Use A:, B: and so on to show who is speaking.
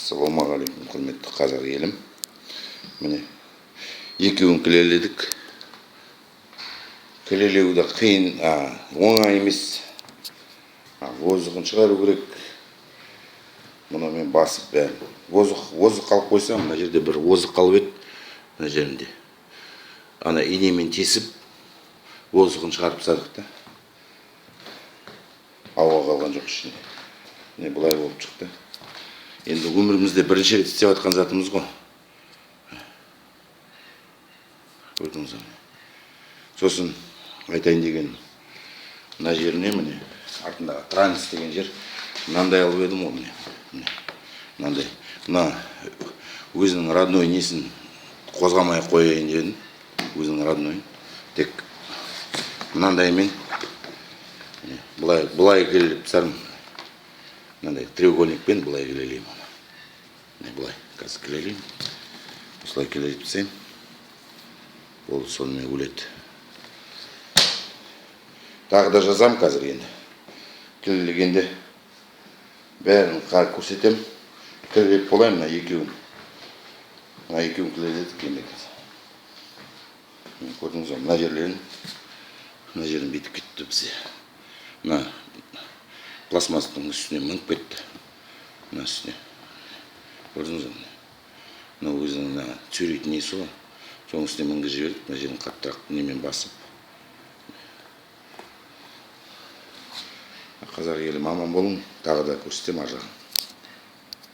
A: Ассалаумағалейкум, құрметті қазақ елім. Міне, екеуін кілеледік. Кілелеу да қиын, оңай емес. Озығын шығару керек. Мұны мен басып бәрін. Озық қалып қойсам, мына жерде бір озық қалып еді. Мына жерінде. Ана инемен тесіп, озығын шығарып тастадық та. Ауа қалған жоқ ішінде. Міне бұлай болып шықты. Енді өмірімізде бірінші рет істеп жатқан затымыз ғой. Көрдіңіз бе? Сосын айтайын деген мына жеріне міне артындағы транс деген жер мынандай алып едім ғой міне. Мынандай. Мына өзінің родной несін қозғамай қояйын дедім. Өзінің родной. Тек мынандаймен бұлай келіп сарым. Мынандай треугольникпен бұлай келелеймін оны. Міне бұлай қазір келелеймін. Осылай келелеп тастайын. Ол сонымен өледі. Тағы да жазам қазір енді. Келелегенде бәрін көрсетем. Келелеп болайын мына екеуін. Мына екеуін келеледік енді қазір. Көрдіңіз бе, мына жерін бетіп кетті бізде. Мына пластмастың үстіне мініп кетті. Мына үстіне. Көрдіңіз бе? Мына өзінің түсірейтін несі ғой. Соның үстіне мінгізіп жібердік. Мына жерін қаттырақ немен басып. Қазақ елім аман болың. Тағы да көрсетем ар жағын.